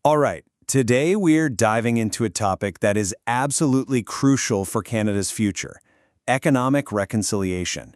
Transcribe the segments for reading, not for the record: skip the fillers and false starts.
All right, today we're diving into a topic that is absolutely crucial for Canada's future: economic reconciliation.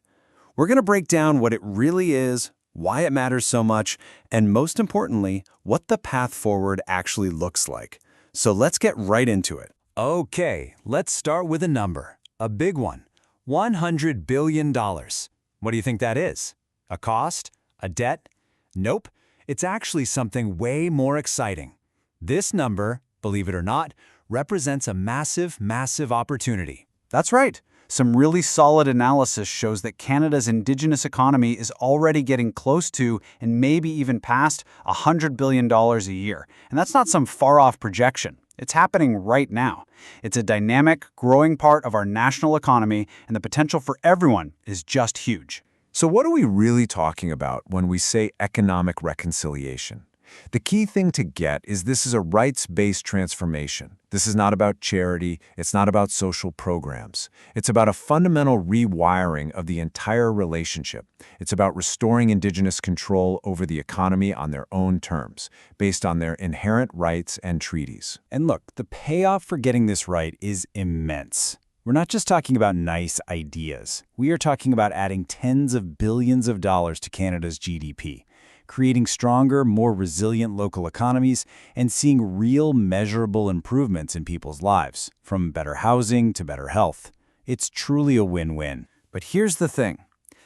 We're going to break down what it really is, why it matters so much, and most importantly, what the path forward actually looks like. So let's get right into it. Okay, let's start with a number. A big one. $100 billion. What do you think that is? A cost? A debt? Nope. It's actually something way more exciting. This number, believe it or not, represents a massive, massive opportunity. That's right. Some really solid analysis shows that Canada's Indigenous economy is already getting close to and maybe even past $100 billion a year. And that's not some far-off projection. It's happening right now. It's a dynamic, growing part of our national economy, and the potential for everyone is just huge. So what are we really talking about when we say economic reconciliation? The key thing to get is this is a rights-based transformation. This is not about charity. It's not about social programs. It's about a fundamental rewiring of the entire relationship. It's about restoring Indigenous control over the economy on their own terms, based on their inherent rights and treaties. And look, the payoff for getting this right is immense. We're not just talking about nice ideas. We are talking about adding tens of billions of dollars to Canada's GDP, creating stronger, more resilient local economies, and seeing real measurable improvements in people's lives, from better housing to better health. It's truly a win-win. But here's the thing.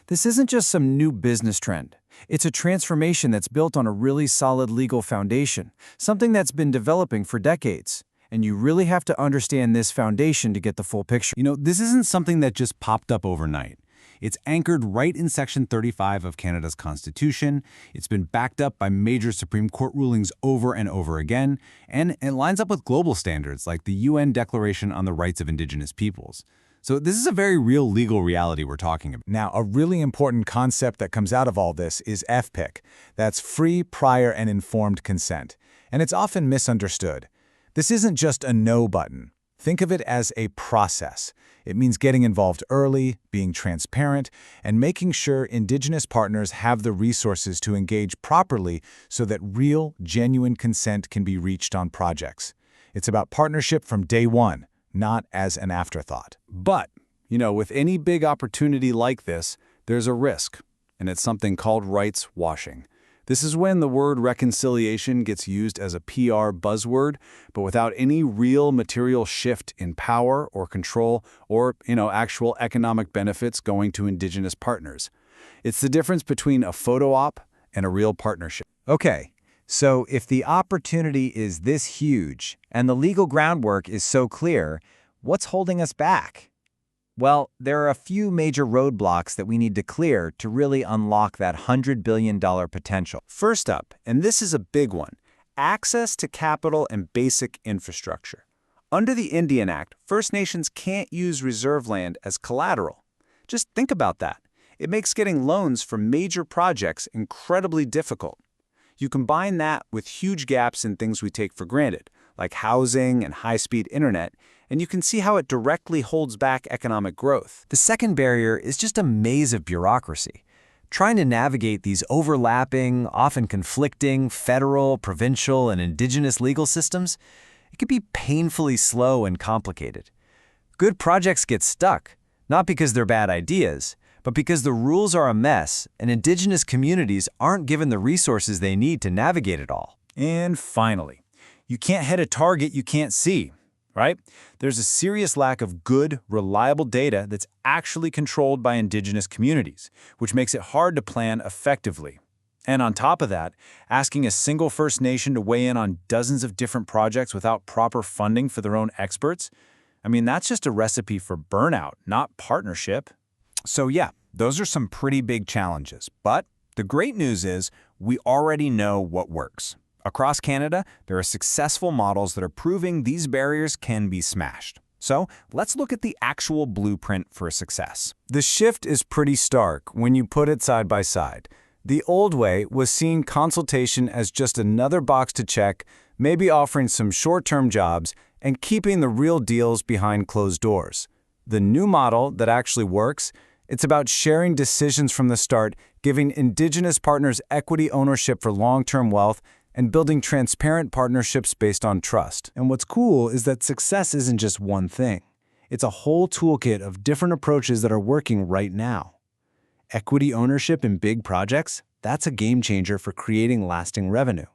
This isn't just some new business trend. It's a transformation that's built on a really solid legal foundation, something that's been developing for decades. And you really have to understand this foundation to get the full picture. You know, this isn't something that just popped up overnight. It's anchored right in Section 35 of Canada's Constitution. It's been backed up by major Supreme Court rulings over and over again, and it lines up with global standards like the UN Declaration on the Rights of Indigenous Peoples. So this is a very real legal reality we're talking about. Now, a really important concept that comes out of all this is FPIC. That's free, prior, and informed consent. And it's often misunderstood. This isn't just a no button. Think of it as a process. It means getting involved early, being transparent, and making sure Indigenous partners have the resources to engage properly so that real, genuine consent can be reached on projects. It's about partnership from day one, not as an afterthought. But, with any big opportunity like this, there's a risk, and it's something called rights washing. This is when the word reconciliation gets used as a PR buzzword, but without any real material shift in power or control or, actual economic benefits going to Indigenous partners. It's the difference between a photo op and a real partnership. Okay, so if the opportunity is this huge and the legal groundwork is so clear, what's holding us back? Well, there are a few major roadblocks that we need to clear to really unlock that $100 billion potential. First up, and this is a big one, access to capital and basic infrastructure. Under the Indian Act, First Nations can't use reserve land as collateral. Just think about that. It makes getting loans for major projects incredibly difficult. You combine that with huge gaps in things we take for granted, like housing and high-speed internet, and you can see how it directly holds back economic growth. The second barrier is just a maze of bureaucracy. Trying to navigate these overlapping, often conflicting federal, provincial, and Indigenous legal systems, it can be painfully slow and complicated. Good projects get stuck, not because they're bad ideas, but because the rules are a mess and Indigenous communities aren't given the resources they need to navigate it all. And finally, you can't hit a target you can't see, right? There's a serious lack of good, reliable data that's actually controlled by Indigenous communities, which makes it hard to plan effectively. And on top of that, asking a single First Nation to weigh in on dozens of different projects without proper funding for their own experts, that's just a recipe for burnout, not partnership. So yeah, those are some pretty big challenges. But the great news is we already know what works. Across Canada, there are successful models that are proving these barriers can be smashed. So let's look at the actual blueprint for success. The shift is pretty stark when you put it side by side. The old way was seeing consultation as just another box to check, maybe offering some short-term jobs, and keeping the real deals behind closed doors. The new model that actually works, it's about sharing decisions from the start, giving Indigenous partners equity ownership for long-term wealth, and building transparent partnerships based on trust. And what's cool is that success isn't just one thing. It's a whole toolkit of different approaches that are working right now. Equity ownership in big projects, that's a game changer for creating lasting revenue.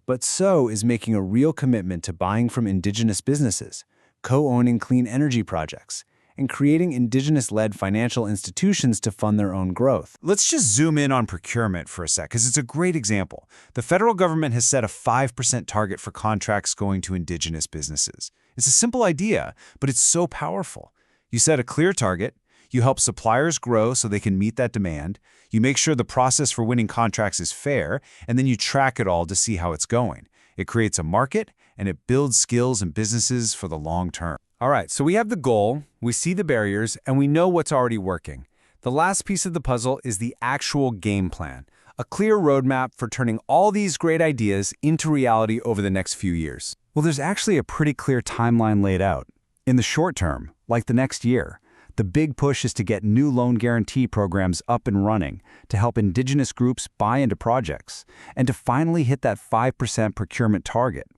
But so is making a real commitment to buying from indigenous businesses, co-owning clean energy projects, and creating indigenous-led financial institutions to fund their own growth. Let's just zoom in on procurement for a sec, because it's a great example. The federal government has set a 5% target for contracts going to indigenous businesses. It's a simple idea, but it's so powerful. You set a clear target, you help suppliers grow so they can meet that demand, you make sure the process for winning contracts is fair, and then you track it all to see how it's going. It creates a market, and it builds skills and businesses for the long term. All right, so we have the goal, we see the barriers, and we know what's already working. The last piece of the puzzle is the actual game plan, a clear roadmap for turning all these great ideas into reality over the next few years. Well, there's actually a pretty clear timeline laid out. In the short term, like the next year, the big push is to get new loan guarantee programs up and running to help indigenous groups buy into projects and to finally hit that 5% procurement target.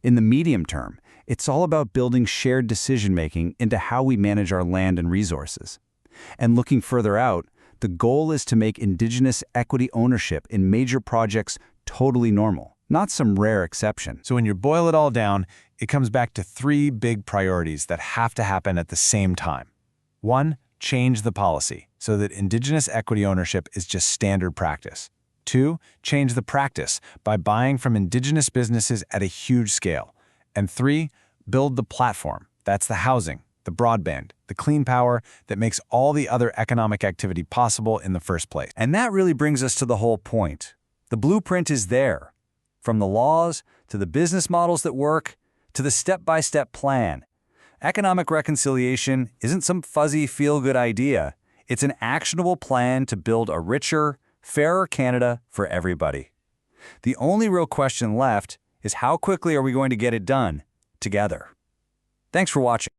In the medium term, it's all about building shared decision-making into how we manage our land and resources. And looking further out, the goal is to make indigenous equity ownership in major projects totally normal, not some rare exception. So when you boil it all down, it comes back to three big priorities that have to happen at the same time. 1, change the policy so that indigenous equity ownership is just standard practice. 2, change the practice by buying from indigenous businesses at a huge scale. And 3, build the platform. That's the housing, the broadband, the clean power that makes all the other economic activity possible in the first place. And that really brings us to the whole point. The blueprint is there. From the laws, to the business models that work, to the step-by-step plan. Economic reconciliation isn't some fuzzy feel-good idea. It's an actionable plan to build a richer, fairer Canada for everybody. The only real question left is how quickly are we going to get it done together? Thanks for watching.